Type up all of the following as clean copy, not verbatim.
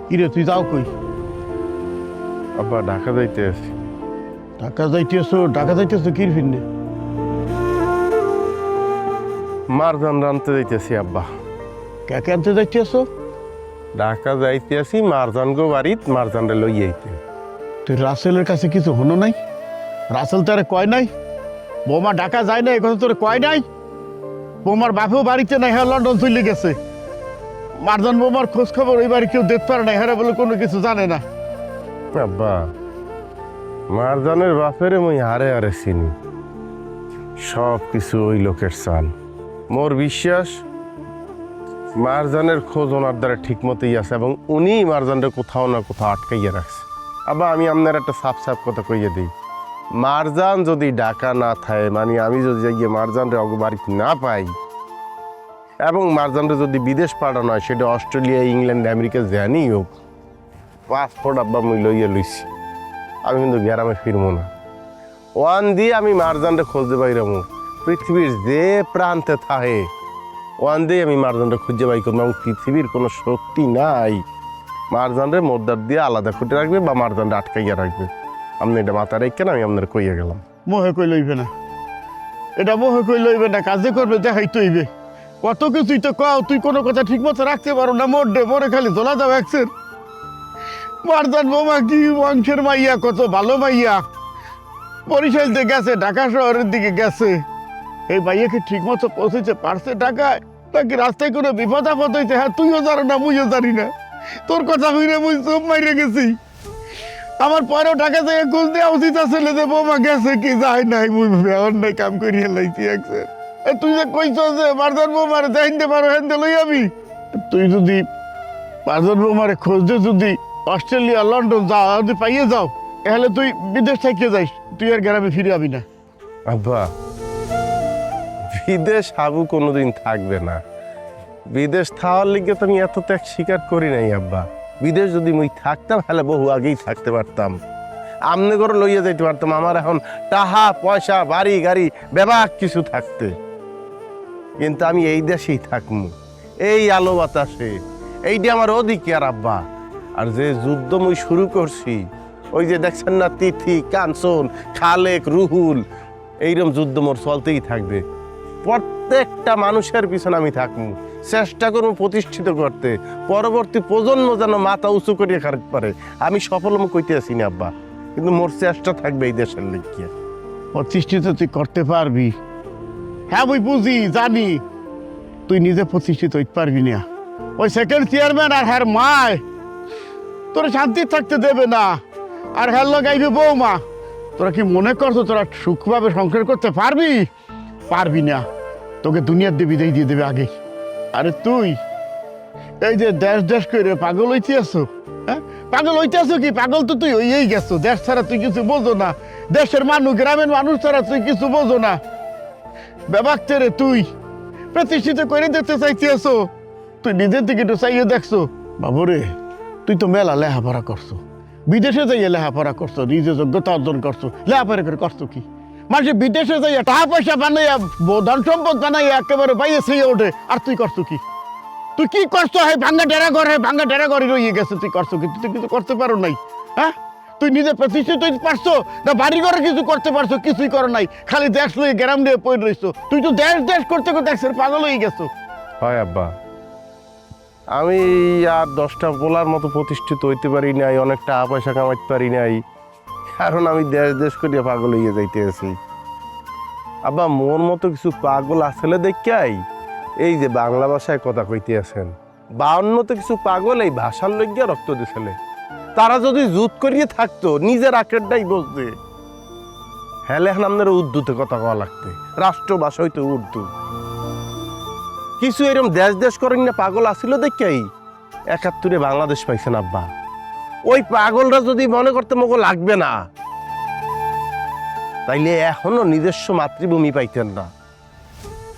কিরে তুই যাও কই? আব্বা ঢাকা যাইতে আছি। ঢাকা যাইতেছো কির ফিরনে? মারজান রানতে যাইতেছি আব্বা। কাকে আনতে যাইতেছো? ঢাকা যাইতে আছি মারজান গো বাড়িত মারজানরে লই আইতে। তুই রাসেলের কাছে কিছু হলো নাই? রাসেল তোরে কয় নাই বৌমা ঢাকা যায় না? এখন তোরে কয় নাই বৌমার বাপেও বাড়িতে নাই, হ্যাঁ লন্ডন চলে গেছে। মারজান বৌমার খোঁজ খবর ওই বাড়ি কেউ দেখতে পারে না, হ্যাঁ বলে কোনো কিছু জানে না। আব্বা মারজানের বাপেরে মুই হারে হারে চিনি, সব কিছু ওই লোকের চাল। মোর বিশ্বাস মারজানের খোঁজ ওনার দ্বারা ঠিক মতোই আছে এবং উনি মারজানরে কোথাও না কোথাও আটকাইয়া রাখছে। আবার আমি আপনার একটা সাফ সাফ কথা কইয়া দিই, মারজান যদি ঢাকা না থাকে, মানে আমি যদি যাইয়ে মারজানরে বাড়িতে না পাই এবং মারজানরে যদি বিদেশ পাঠানো হয়, সেটা অস্ট্রেলিয়া, ইংল্যান্ড, আমেরিকা জানি হোক, পাসপোর্ট আব্বা মুই লইয়া লইছি। আমি কিন্তু গ্রামে ফিরবো না। ওয়ান দিয়ে আমি মারজানরে খুঁজতে পাইরামু, পৃথিবীর যে প্রান্তে থাকে ওয়ান দিয়ে আমি মারজানরে খুঁজে পাই করবো। এবং পৃথিবীর কোনো শক্তি নাই মারজানরে মোদ্দার দিয়ে আলাদা করে রাখবে বা মারজানরে আটকাইয়া রাখবে। আপনি এটা মাথা রেখেন, আমি আপনার কইয়া গেলাম। মোহে কই লইবে না, এটা মোহে কই লইবে না, কাজে করবে দেখাইতে হইবে। কত কিছুই তো কও, তুই কোনো কথা ঠিক মতো রাখতে পারো না। মোরে খালি দোলা দাও একসের। মারজান বৌমা কি বংশের মাইয়া, কত ভালো মাইয়া, বরিশাল থেকে গেছে, ঢাকা শহরের দিকে গেছে। এই মাইয়াকে ঠিক মতো পৌঁছেছে পারছে ঢাকায়, নাকি রাস্তায় কোনো বিপদ আপদ হয়েছে? হ্যাঁ তুইও জানো না, মুইও জানি না। তোর কথা হইলে মুই চোখ মাইরে গেছি। আমার পরেও ঢাকা থেকে খোঁজ দেওয়া উচিত আসলে যে বৌমা গেছে কি যায় নাই। মুই অন্যায় কাম করিয়া লাইছি একসের। তুই যে কইছ যে মারজান বৌমারে দেখাইতে পারো, হ্যাঁ লই আমি। তুই যদি মারজান বৌমারে খোঁজতে যদি অস্ট্রেলিয়া, লন্ডন যাও, যদি পাইয়ে যাও, তাহলে তুই বিদেশ থেকে যাইস, তুই আর গ্রামে ফিরে যাবি না। আব্বা বিদেশ হাবু কোনোদিন থাকবে না। বিদেশ থাওয়ার লিগে তো আমি এত ত্যাগ স্বীকার করি নাই আব্বা। বিদেশ যদি মুই থাকতাম তাহলে বহু আগেই থাকতে পারতাম, আমনে করে লইয়া যাইতে পারতাম। আমার এখন টাকা পয়সা, বাড়ি গাড়ি, বেবাক কিছু থাকতে, কিন্তু আমি এই দেশেই থাকবো, এই আলো বাতাসে। এইটা আমার অধিকার আব্বা। আর যে যুদ্ধ মুই শুরু করছি, ওই যে দেখছেন না তিথি, কাঞ্চন, খালেক, রুহুল, এইরকম যুদ্ধ মোর চলতেই থাকবে। প্রত্যেকটা মানুষের পিছনে আমি থাকবো, চেষ্টা করবো প্রতিষ্ঠিত করতে, পরবর্তী প্রজন্ম যেন মাথা উঁচু করিয়ে খারাপ পারে। আমি সফল কইতে আসি না আব্বা, কিন্তু মোর চেষ্টা থাকবে এই দেশের লিখিয়া। প্রতিষ্ঠিত তুই করতে পারবি, হ্যাঁ মুই বুঝি জানি, তুই নিজে প্রতিষ্ঠিত হইতে পারবি না। ওই সেকেন্ড চেয়ারম্যান আর হ্যার মায় তোরা শান্তি থাকতে দেবে না, আর হ্যার লাগাইবে বৌমা। তোরা কি মনে করছো তোরা সুখভাবে সংসার করতে পারবি? পারবি না, তোকে দুনিয়ার দিয়ে বিদায় দিয়ে দেবে আগে। আরে তুই এই যে দেশ দেশ করে পাগল হইতে আসো, হ্যাঁ পাগল হইতে আসো কি? পাগল তো তুই হইয়েই গেছো। দেশ ছাড়া তুই কিছু বোঝো না, দেশের মানুষ, গ্রামের মানুষ ছাড়া তুই কিছু বোঝো না। বেবাকতে রে, তুই প্রতিষ্ঠিত করে দেখতে চাইতে আসো, তুই নিজের দিকে একটু চাইয়ে দেখছো? বাবুরে তুই তো মেলা লেখাপড়া করছো, বিদেশে যাইয়া লেখাপড়া করছো, নিজে যোগ্যতা অর্জন করছো, লেখাপড়া করে করছো কি? মানুষ বিদেশে যাইয়া টাকা পয়সা বানাইয়া, ধন সম্পদ বানাইয়া একেবারে বাইরে ছেয়ে ওঠে, আর তুই করছো কি? তুই কি করছো? হয় ভাঙ্গা ডেরা ঘর, হয় ভাঙ্গা ডেরা ঘরে রয়ে গেছে, তুই করছো কি? তুই কিছু করতে পারো নাই, হ্যাঁ? তুই নিজে প্রতিষ্ঠিত হইতে পারছো না? বাড়ি ঘরে কিছু করতে পারছো? কিছুই করো নাই, খালি দেশ লইয়ে গ্রাম দিয়ে পড়ে রইছো। তুই তো দেশ দেশ করতে করতে একসের পাগল হয়ে গেছো। হয় আব্বা, আমি আর 10টা বলার মতো প্রতিষ্ঠিত হইতে পারি নাই, অনেক টাকা পয়সা কামাইতে পারি নাই, কারণ আমি দেশ দেশ করিয়া পাগল হইয়া যাইতে আছি। আব্বা মোর মতো কিছু পাগল আসলে দেখাই এই যে বাংলা ভাষায় কথা কইতে আছেন, 52তে কিছু পাগল এই ভাষার লইয়া রক্ত দিয়েছিলে। তারা যদি জুত করিয়ে থাকতো, নিজের আকেরটাই বলতে, হ্যালে এখন আপনার উর্দুতে কথা কওয়া লাগতে, রাষ্ট্রভাষা হইতে উর্দু। কিছু এরকম দেশ দেশ করেন না পাগল আসিল দেখাই 71-এ বাংলাদেশ পাইছেন আব্বা। ওই পাগলরা যদি মনে করতে মগো লাগবে না, তাইলে এখনো নিজস্ব মাতৃভূমি পাইতেন না।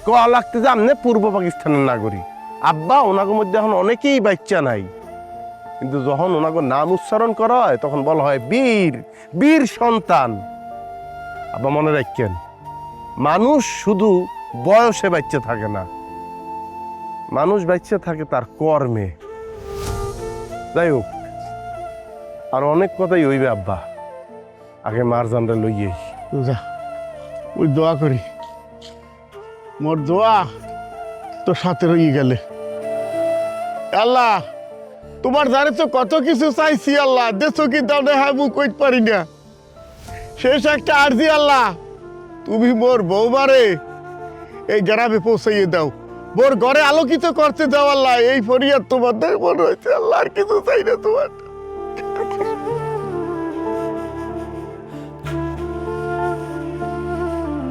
কোয়া লাগতে যে আমনে পূর্ব পাকিস্তানের নাগরিক। আব্বা ওনাগোর মধ্যে এখন অনেকেই বাচ্চা নাই, কিন্তু যখন ওনাগো নাম উচ্চারণ করা হয় তখন বলা হয় বীর, বীর সন্তান। আব্বা মনে রাখেন, মানুষ শুধু বয়সে বাচ্চা থাকে না, মানুষ বাচ্চা থাকে তার কর্মে। যাই হোক, আর অনেক কথাই হইবে আব্বা, আগে মারজানরা লইয়ে যা ওই দোয়া করি, মোর দোয়া তোর সাথে রয়ে গেলে। আল্লাহ তোমার জানে তো কত কিছু চাইছি, আল্লাহ দেশো কি দাও না, হ্যাঁ মুখ কইতে পারি না। শেষ একটা আরজি আল্লাহ, তুমি মোর বৌমারে এই গ্রামে পৌঁছাইয়ে দাও, মোর ঘরে আলোকিত করতে দাও আল্লাহ। এই ফরিয়াদ তোমাদের মনে হয়েছে আল্লাহ, আর কিছু চাই না তোমার।